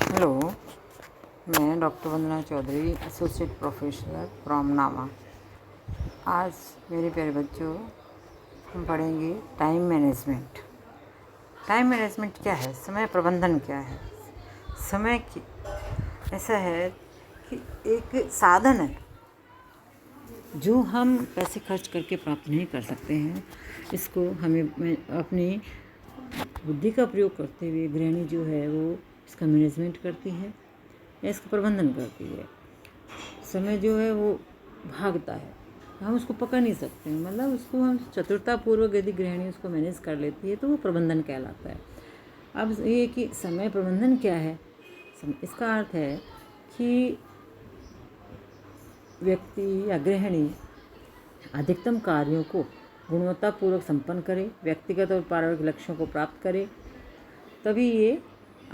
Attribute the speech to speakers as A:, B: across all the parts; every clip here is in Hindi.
A: हेलो, मैं doctor Vandana Chaudhary, associate professor from नामा। आज मेरे प्यारे बच्चों, हम पढ़ेंगे टाइम मैनेजमेंट। टाइम मैनेजमेंट क्या है? समय प्रबंधन क्या है? समय की ऐसा है कि एक साधन है जो हम पैसे खर्च करके प्राप्त नहीं कर सकते हैं। इसको हमें अपनी बुद्धि का प्रयोग करते हुए गृहिणी जो है वो इसका मैनेजमेंट करती है या इसका प्रबंधन करती है। समय जो है वो भागता है, हम उसको पकड़ नहीं सकते, मतलब उसको हम चतुरतापूर्वक यदि गृहिणी उसको मैनेज कर लेती है तो वो प्रबंधन कहलाता है। अब ये कि समय प्रबंधन क्या है? इसका अर्थ है कि व्यक्ति या गृहिणी अधिकतम कार्यों को गुणवत्तापूर्वक संपन्न करे, व्यक्तिगत और पारिवारिक लक्ष्यों को प्राप्त करे, तभी ये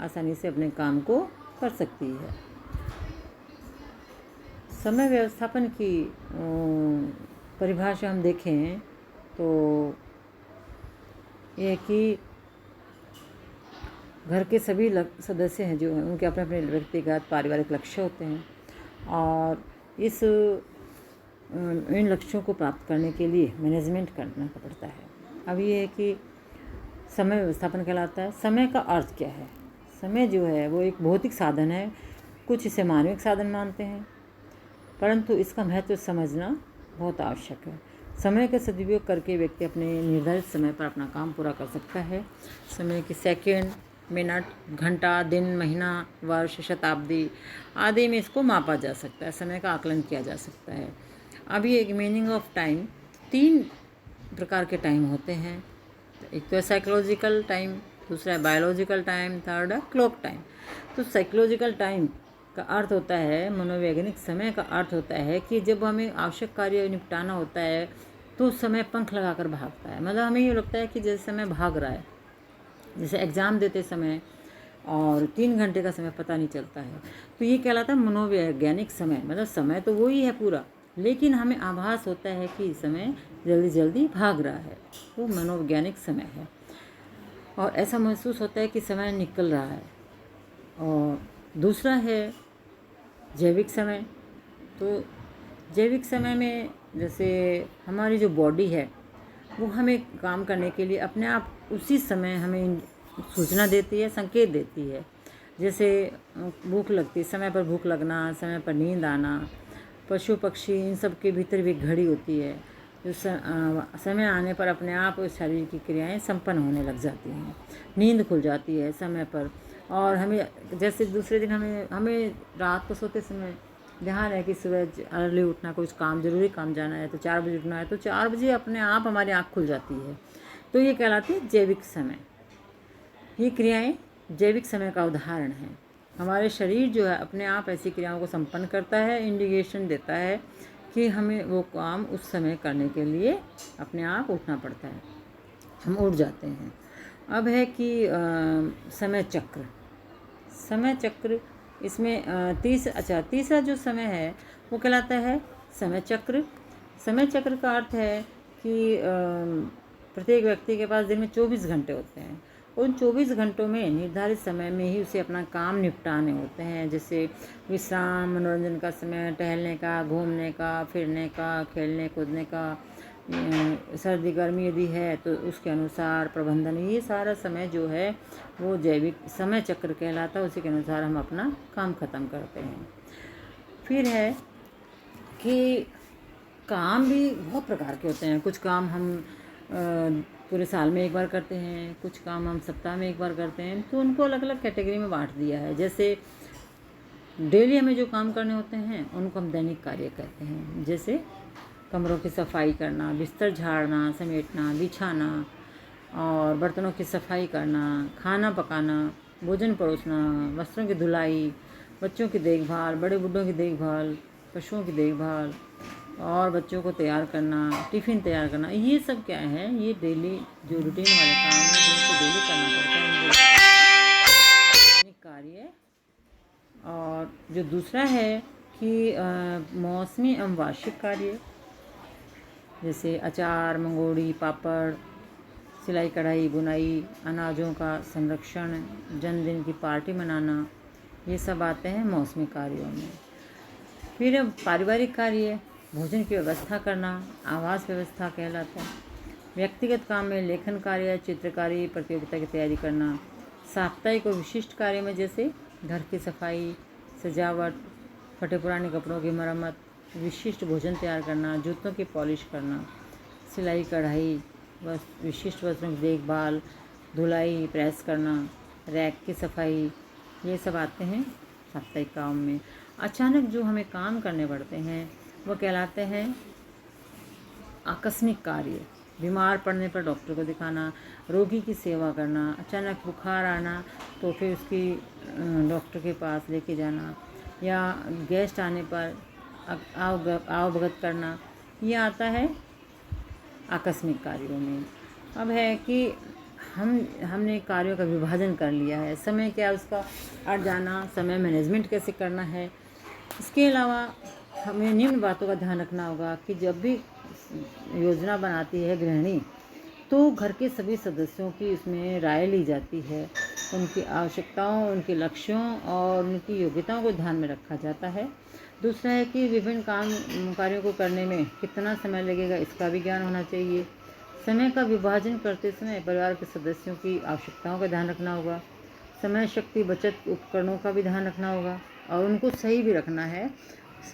A: आसानी से अपने काम को कर सकती है। समय व्यवस्थापन की परिभाषा हम देखें तो ये कि घर के सभी सदस्य हैं जो हैं उनके अपने अपने व्यक्तिगत पारिवारिक लक्ष्य होते हैं और इन लक्ष्यों को प्राप्त करने के लिए मैनेजमेंट करना पड़ता है। अब ये है कि समय व्यवस्थापन कहलाता है। समय का अर्थ क्या है? समय जो है वो एक भौतिक साधन है, कुछ इसे मानविक साधन मानते हैं, परंतु इसका महत्व समझना बहुत आवश्यक है। समय का सदुपयोग करके व्यक्ति अपने निर्धारित समय पर अपना काम पूरा कर सकता है। समय के सेकंड, मिनट, घंटा, दिन, महीना, वर्ष, शताब्दी आदि में इसको मापा जा सकता है, समय का आकलन किया जा सकता है। अब ये मीनिंग ऑफ टाइम, 3 प्रकार के टाइम होते हैं। एक तो है साइकोलॉजिकल टाइम, दूसरा है बायोलॉजिकल टाइम, थर्ड है क्लॉक टाइम। तो साइकोलॉजिकल टाइम का अर्थ होता है, मनोवैज्ञानिक समय का अर्थ होता है कि जब हमें आवश्यक कार्य निपटाना होता है तो समय पंख लगाकर भागता है। मतलब हमें ये लगता है कि जैसे समय भाग रहा है, जैसे एग्ज़ाम देते समय और 3 घंटे का समय पता नहीं चलता है, तो ये कहलाता है मनोवैज्ञानिक समय। मतलब समय तो वही है पूरा, लेकिन हमें आभास होता है कि समय जल्दी जल्दी भाग रहा है, वो मनोवैज्ञानिक समय है। और ऐसा महसूस होता है कि समय निकल रहा है। और दूसरा है जैविक समय। तो जैविक समय में जैसे हमारी जो बॉडी है वो हमें काम करने के लिए अपने आप उसी समय हमें सूचना देती है, संकेत देती है। जैसे भूख लगती, समय पर भूख लगना, समय पर नींद आना, पशु पक्षी इन सब के भीतर भी घड़ी होती है जो समय आने पर अपने आप शरीर की क्रियाएं संपन्न होने लग जाती हैं। नींद खुल जाती है समय पर। और हमें जैसे दूसरे दिन हमें रात को सोते समय ध्यान है कि सुबह अर्ली उठना, कुछ काम ज़रूरी काम जाना है तो 4 बजे उठना है, तो 4 बजे अपने आप हमारी आँख खुल जाती है। तो ये कहलाती है जैविक समय। ये क्रियाएं जैविक समय का उदाहरण है। हमारे शरीर जो है अपने आप ऐसी क्रियाओं को संपन्न करता है, इंडिकेशन देता है कि हमें वो काम उस समय करने के लिए अपने आप उठना पड़ता है, हम उठ जाते हैं। अब है कि समय चक्र। समय चक्र इसमें तीसरा जो समय है वो कहलाता है समय चक्र। समय चक्र का अर्थ है कि प्रत्येक व्यक्ति के पास दिन में 24 घंटे होते हैं। उन 24 घंटों में निर्धारित समय में ही उसे अपना काम निपटाने होते हैं, जैसे विश्राम, मनोरंजन का समय, टहलने का, घूमने का, फिरने का, खेलने कूदने का, सर्दी गर्मी यदि है तो उसके अनुसार प्रबंधन। ये सारा समय जो है वो जैविक समय चक्र कहलाता है, उसी के अनुसार हम अपना काम ख़त्म करते हैं। फिर है कि काम भी बहुत प्रकार के होते हैं। कुछ काम हम पूरे साल में एक बार करते हैं, कुछ काम हम सप्ताह में एक बार करते हैं, तो उनको अलग अलग कैटेगरी में बांट दिया है। जैसे डेली हमें जो काम करने होते हैं उनको हम दैनिक कार्य कहते हैं, जैसे कमरों की सफाई करना, बिस्तर झाड़ना, समेटना, बिछाना और बर्तनों की सफाई करना, खाना पकाना, भोजन परोसना, वस्त्रों की धुलाई, बच्चों की देखभाल, बड़े बूढ़ों की देखभाल, पशुओं की देखभाल और बच्चों को तैयार करना, टिफ़िन तैयार करना। ये सब क्या है? ये डेली जो रूटीन वाले काम हैं जिनको डेली करना पड़ता है, दैनिक कार्य। और जो दूसरा है कि मौसमी एवं वार्षिक कार्य, जैसे अचार, मंगोड़ी, पापड़, सिलाई कढ़ाई, बुनाई, अनाजों का संरक्षण, जन्मदिन की पार्टी मनाना, ये सब आते हैं मौसमी कार्यों में। फिर पारिवारिक कार्य, भोजन की व्यवस्था करना आवास व्यवस्था कहलाता है। व्यक्तिगत काम में लेखन कार्य, चित्रकारी प्रतियोगिता की तैयारी करना। साप्ताहिक और विशिष्ट कार्य में जैसे घर की सफाई, सजावट, फटे पुराने कपड़ों की मरम्मत, विशिष्ट भोजन तैयार करना, जूतों की पॉलिश करना, सिलाई कढ़ाई, विशिष्ट वस्त्रों की देखभाल, धुलाई, प्रेस करना, रैक की सफाई, ये सब आते हैं साप्ताहिक काम में। अचानक जो हमें काम करने पड़ते हैं वो कहलाते हैं आकस्मिक कार्य। बीमार पड़ने पर डॉक्टर को दिखाना, रोगी की सेवा करना, अचानक बुखार आना तो फिर उसकी डॉक्टर के पास लेके जाना, या गेस्ट आने पर अवगत करना, ये आता है आकस्मिक कार्यों में। अब है कि हमने कार्यों का विभाजन कर लिया है, समय क्या उसका अट जाना, समय मैनेजमेंट कैसे करना है। इसके अलावा हमें निम्न बातों का ध्यान रखना होगा कि जब भी योजना बनाती है गृहिणी तो घर के सभी सदस्यों की इसमें राय ली जाती है, उनकी आवश्यकताओं, उनके लक्ष्यों और उनकी योग्यताओं को ध्यान में रखा जाता है। दूसरा है कि विभिन्न कार्यों को करने में कितना समय लगेगा इसका भी ज्ञान होना चाहिए। समय का विभाजन करते समय परिवार के सदस्यों की आवश्यकताओं का ध्यान रखना होगा। समय शक्ति बचत उपकरणों का भी ध्यान रखना होगा और उनको सही भी रखना है।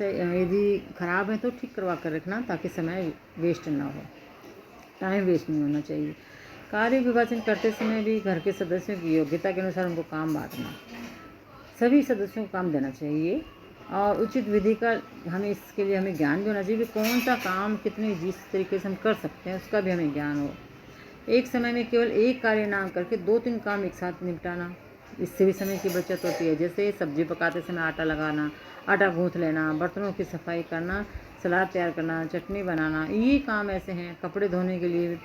A: यदि ख़राब है तो ठीक करवा कर रखना ताकि समय वेस्ट ना हो, टाइम वेस्ट नहीं होना चाहिए। कार्य विभाजन करते समय भी घर के सदस्यों की योग्यता के अनुसार उनको काम बांटना, सभी सदस्यों को काम देना चाहिए और उचित विधि का इसके लिए हमें ज्ञान भी होना चाहिए कि कौन सा काम कितने जिस तरीके से हम कर सकते हैं उसका भी हमें ज्ञान हो। एक समय में केवल एक कार्य ना करके 2-3 काम एक साथ निपटाना, इससे भी समय की बचत होती है। जैसे सब्जी पकाते समय आटा लगाना, आटा गूँथ लेना, बर्तनों की सफाई करना, सलाद तैयार करना, चटनी बनाना, ये काम ऐसे हैं। कपड़े धोने के लिए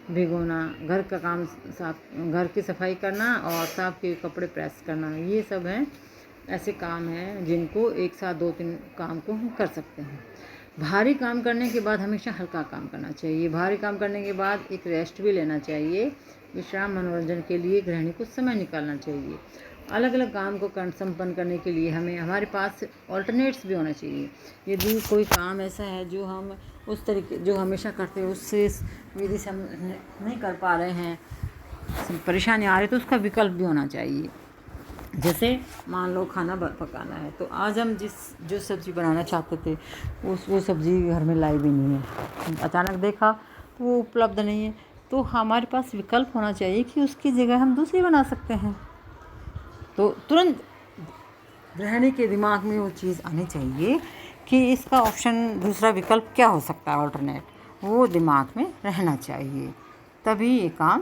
A: भिगोना, घर का काम साफ, घर की सफाई करना और साफ के कपड़े प्रेस करना, ये सब हैं ऐसे काम हैं जिनको एक साथ 2-3 काम को हम कर सकते हैं। भारी काम करने के बाद हमेशा हल्का काम करना चाहिए। भारी काम करने के बाद एक रेस्ट भी लेना चाहिए। विश्राम मनोरंजन के लिए गृहिणी को समय निकालना चाहिए। अलग अलग काम को संपन्न करने के लिए हमारे पास ऑल्टरनेट्स भी होना चाहिए। यदि कोई काम ऐसा है जो हम उस तरीके जो हमेशा करते हैं उससे विधि से हम नहीं कर पा रहे हैं, परेशानी आ रही है, तो उसका विकल्प भी होना चाहिए। जैसे मान लो खाना पकाना है तो आज हम जो सब्ज़ी बनाना चाहते थे वो सब्ज़ी घर में लाई भी नहीं है, अचानक देखा तो वो उपलब्ध नहीं है, तो हमारे पास विकल्प होना चाहिए कि उसकी जगह हम दूसरी बना सकते हैं। तो तुरंत गृहिणी के दिमाग में वो चीज़ आनी चाहिए कि इसका ऑप्शन दूसरा विकल्प क्या हो सकता है, ऑल्टरनेट, वो दिमाग में रहना चाहिए, तभी ये काम